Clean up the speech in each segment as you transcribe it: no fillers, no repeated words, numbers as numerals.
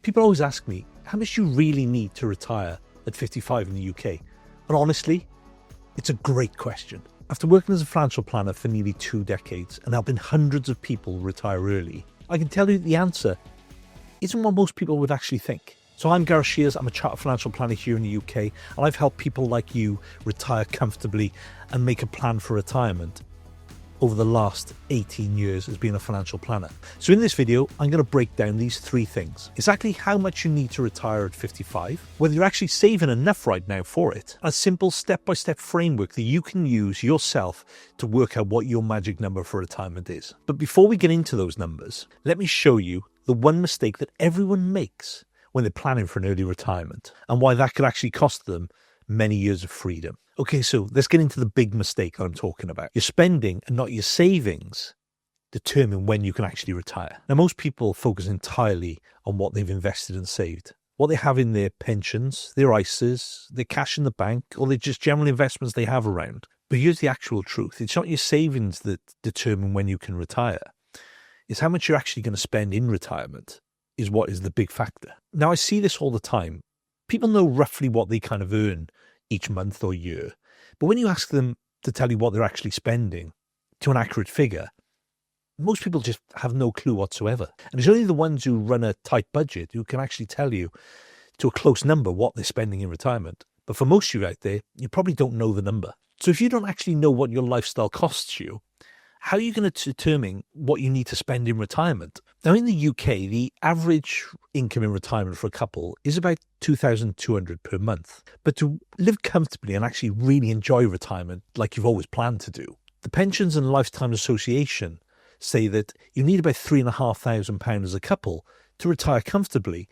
People always ask me, how much do you really need to retire at 55 in the UK? And honestly, it's a great question. After working as a financial planner for nearly 2 decades and helping hundreds of people retire early, I can tell you the answer isn't what most people would actually think. So I'm Gareth Shears, I'm a chartered financial planner here in the UK, and I've helped people like you retire comfortably and make a plan for retirement over the last 18 years as being a financial planner. So in this video, I'm going to break down these 3 things. Exactly how much you need to retire at 55, whether you're actually saving enough right now for it, and a simple step-by-step framework that you can use yourself to work out what your magic number for retirement is. But before we get into those numbers, let me show you the one mistake that everyone makes when they're planning for an early retirement and why that could actually cost them many years of freedom. Okay, so let's get into the big mistake I'm talking about. Your spending and not your savings determine when you can actually retire. Now, most people focus entirely on what they've invested and saved, what they have in their pensions, their ISAs, their cash in the bank, or their just general investments they have around. But here's the actual truth. It's not your savings that determine when you can retire. It's how much you're actually going to spend in retirement is what is the big factor. Now, I see this all the time. People know roughly what they kind of earn each month or year. But when you ask them to tell you what they're actually spending to an accurate figure, most people just have no clue whatsoever. And it's only the ones who run a tight budget who can actually tell you to a close number what they're spending in retirement. But for most of you out there, you probably don't know the number. So if you don't actually know what your lifestyle costs you, how are you going to determine what you need to spend in retirement? Now, in the UK, the average income in retirement for a couple is about $2,200 per month. But to live comfortably and actually really enjoy retirement like you've always planned to do, the Pensions and Lifetime Association say that you need about £3,500 as a couple to retire comfortably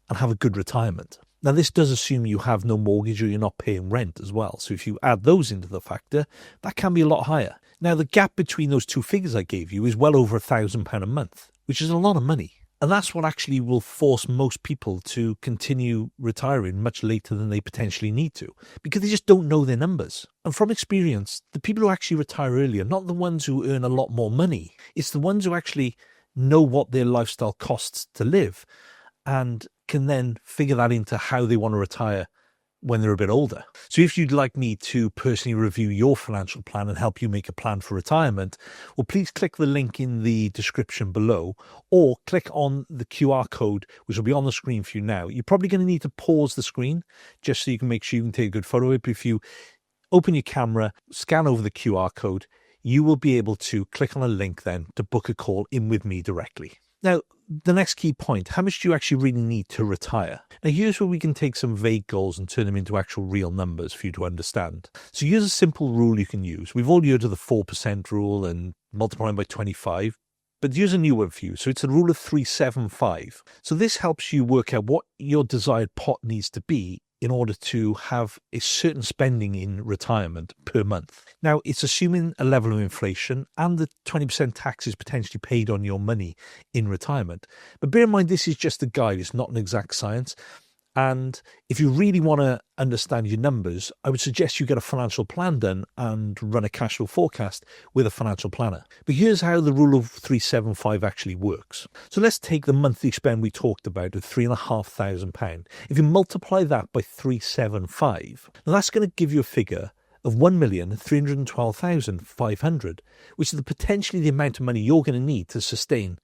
and have a good retirement. Now, this does assume you have no mortgage or you're not paying rent as well. So if you add those into the factor, that can be a lot higher. Now, the gap between those 2 figures I gave you is well over £1,000 a month, which is a lot of money. And that's what actually will force most people to continue retiring much later than they potentially need to, because they just don't know their numbers. And from experience, the people who actually retire early are not the ones who earn a lot more money. It's the ones who actually know what their lifestyle costs to live and can then figure that into how they want to retire when they're a bit older. So if you'd like me to personally review your financial plan and help you make a plan for retirement, well, please click the link in the description below or click on the QR code, which will be on the screen for you now. You're probably going to need to pause the screen just so you can make sure you can take a good photo of it. But if you open your camera, scan over the QR code, you will be able to click on a link then to book a call in with me directly. Now, the next key point, how much do you actually really need to retire? Now, here's where we can take some vague goals and turn them into actual real numbers for you to understand. So here's a simple rule you can use. We've all heard of the 4% rule and multiplying by 25, but here's a new one for you. So it's a rule of 375. So this helps you work out what your desired pot needs to be in order to have a certain spending in retirement per month. Now, it's assuming a level of inflation and the 20% tax is potentially paid on your money in retirement. But bear in mind, this is just a guide. It's not an exact science. And if you really want to understand your numbers, I would suggest you get a financial plan done and run a cash flow forecast with a financial planner. But here's how the rule of 375 actually works. So let's take the monthly spend we talked about of £3,500. If you multiply that by 375, now that's going to give you a figure of £1,312,500, which is potentially the amount of money you're going to need to sustain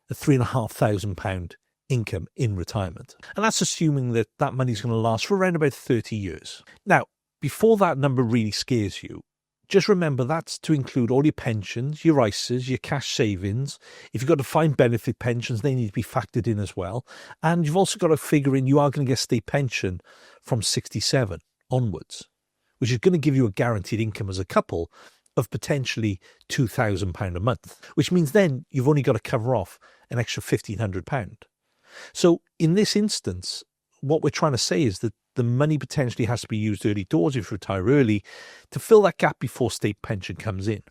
a £3,500 income in retirement. And that's assuming that that money's going to last for around about 30 years. Now, before that number really scares you, just remember that's to include all your pensions, your ISAs, your cash savings. If you've got defined benefit pensions, they need to be factored in as well. And you've also got to figure in you are going to get state pension from 67 onwards, which is going to give you a guaranteed income as a couple of potentially £2,000 a month, which means then you've only got to cover off an extra £1,500. So in this instance, what we're trying to say is that the money potentially has to be used early doors if you retire early to fill that gap before state pension comes in.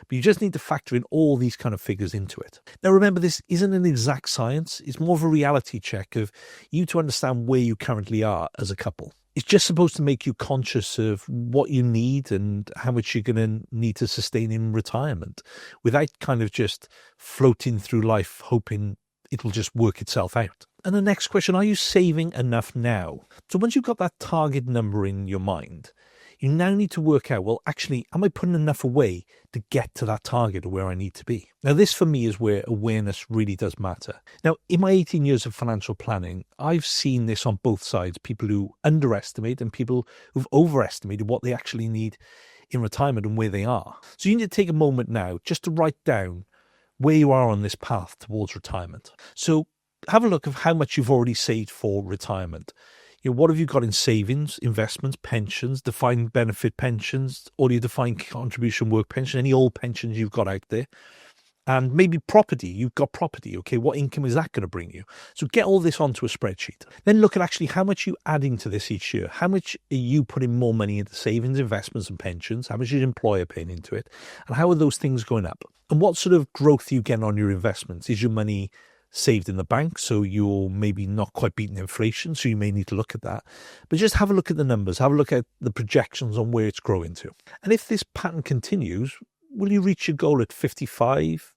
But you just need to factor in all these kind of figures into it. Now, remember, this isn't an exact science. It's more of a reality check of you to understand where you currently are as a couple. It's just supposed to make you conscious of what you need and how much you're going to need to sustain in retirement without kind of just floating through life hoping it will just work itself out. And the next question, are you saving enough now? So once you've got that target number in your mind, you now need to work out, well, actually, am I putting enough away to get to that target or where I need to be? Now, this for me is where awareness really does matter. Now, in my 18 years of financial planning, I've seen this on both sides, people who underestimate and people who've overestimated what they actually need in retirement and where they are. So you need to take a moment now just to write down where you are on this path towards retirement. So have a look at how much you've already saved for retirement. What have you got in savings, investments, pensions, defined benefit pensions, or your defined contribution work pension, any old pensions you've got out there? And maybe property, you've got property, okay, what income is that going to bring you? So get all this onto a spreadsheet. Then look at actually how much you're adding to this each year. How much are you putting more money into savings, investments and pensions? How much is your employer paying into it? And how are those things going up? And what sort of growth are you getting on your investments? Is your money saved in the bank, so you're maybe not quite beating inflation, so you may need to look at that. But just have a look at the numbers, have a look at the projections on where it's growing to. And if this pattern continues, will you reach your goal at 55,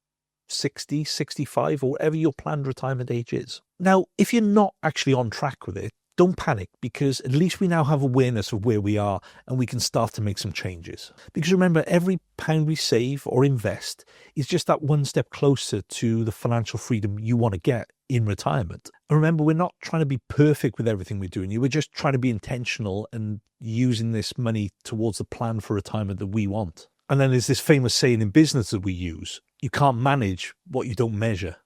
60, 65, or whatever your planned retirement age is? Now, if you're not actually on track with it, don't panic, because at least we now have awareness of where we are and we can start to make some changes. Because remember, every pound we save or invest is just that one step closer to the financial freedom you want to get in retirement. And remember, we're not trying to be perfect with everything we're doing. We're just trying to be intentional and using this money towards the plan for retirement that we want. And then there's this famous saying in business that we use: you can't manage what you don't measure.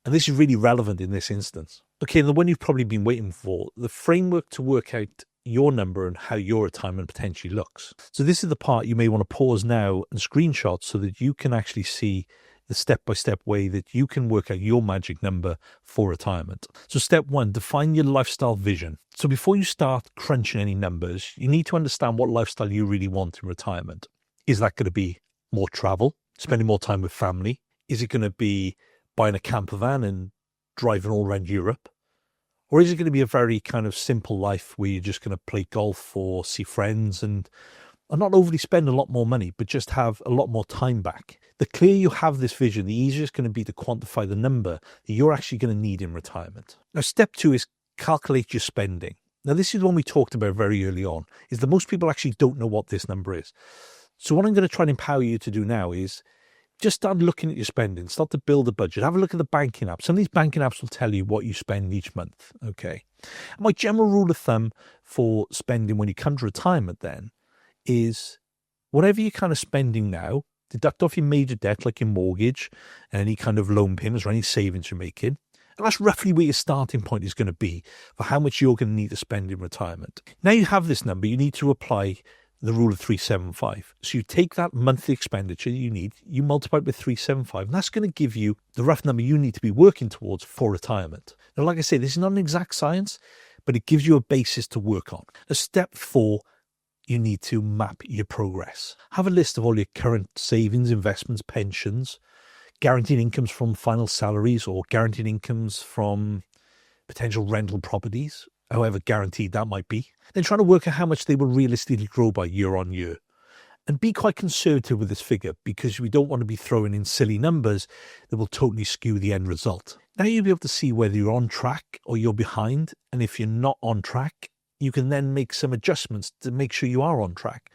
And this is really relevant in this instance. Okay, and the one you've probably been waiting for, the framework to work out your number and how your retirement potentially looks. So this is the part you may want to pause now and screenshot so that you can actually see the step-by-step way that you can work out your magic number for retirement. So step one, define your lifestyle vision. So before you start crunching any numbers, you need to understand what lifestyle you really want in retirement. Is that going to be more travel, spending more time with family? Is it going to be buying a camper van and driving all around Europe? Or is it going to be a very kind of simple life where you're just going to play golf or see friends and not overly spend a lot more money, but just have a lot more time back? The clearer you have this vision, the easier it's going to be to quantify the number that you're actually going to need in retirement. Now, step two is calculate your spending. Now, this is one we talked about very early on, is that most people actually don't know what this number is. So what I'm going to try and empower you to do now is just start looking at your spending, start to build a budget, have a look at the banking apps. Some of these banking apps will tell you what you spend each month, okay? And my general rule of thumb for spending when you come to retirement then is whatever you're kind of spending now, deduct off your major debt like your mortgage and any kind of loan payments or any savings you're making. And that's roughly where your starting point is going to be for how much you're going to need to spend in retirement. Now you have this number, you need to apply the rule of 375. So you take that monthly expenditure you need, you multiply it with 375, and that's going to give you the rough number you need to be working towards for retirement. Now, like I say, this is not an exact science, but it gives you a basis to work on. Step 4, you need to map your progress. Have a list of all your current savings, investments, pensions, guaranteed incomes from final salaries or guaranteed incomes from potential rental properties, however guaranteed that might be. Then trying to work out how much they will realistically grow by year on year. And be quite conservative with this figure, because we don't want to be throwing in silly numbers that will totally skew the end result. Now you'll be able to see whether you're on track or you're behind. And if you're not on track, you can then make some adjustments to make sure you are on track.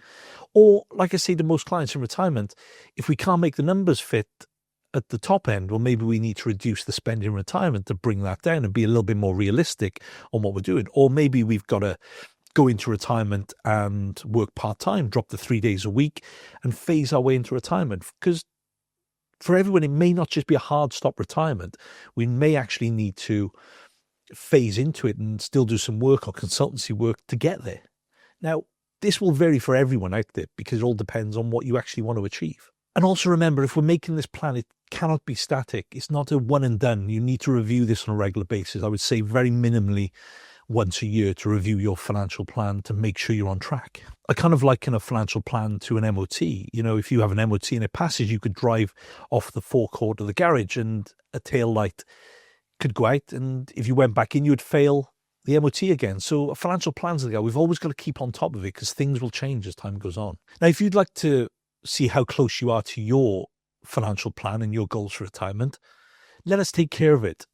Or, like I say to most clients in retirement, if we can't make the numbers fit at the top end, well, maybe we need to reduce the spend in retirement to bring that down and be a little bit more realistic on what we're doing. Or maybe we've got to go into retirement and work part-time, drop the 3 days a week and phase our way into retirement. Because for everyone, it may not just be a hard stop retirement. We may actually need to phase into it and still do some work or consultancy work to get there. Now, this will vary for everyone out there because it all depends on what you actually want to achieve. And also remember, if we're making this plan, it cannot be static. It's not a one and done. You need to review this on a regular basis. I would say very minimally once a year to review your financial plan to make sure you're on track. I kind of liken a financial plan to an MOT. You know, if you have an MOT and it passes, you could drive off the forecourt of the garage and a tail light could go out. And if you went back in, you would fail the MOT again. So a financial plan's like that. We've always got to keep on top of it because things will change as time goes on. Now, if you'd like to see how close you are to your financial plan and your goals for retirement, let us take care of it.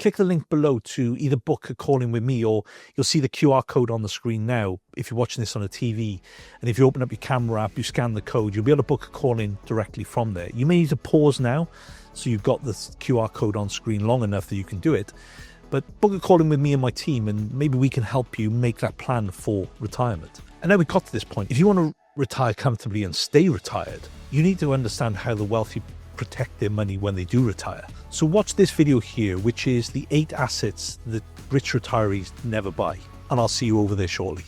click the link below to either book a call-in with me, or you'll see the QR code on the screen now if you're watching this on a TV. And if you open up your camera app, you scan the code, you'll be able to book a call-in directly from there. You may need to pause now, so you've got the QR code on screen long enough that you can do it. But book a call-in with me and my team, and maybe we can help you make that plan for retirement. And now we got to this point. If you want to retire comfortably and stay retired, you need to understand how the wealthy protect their money when they do retire. So watch this video here, which is the 8 assets that rich retirees never buy. And I'll see you over there shortly.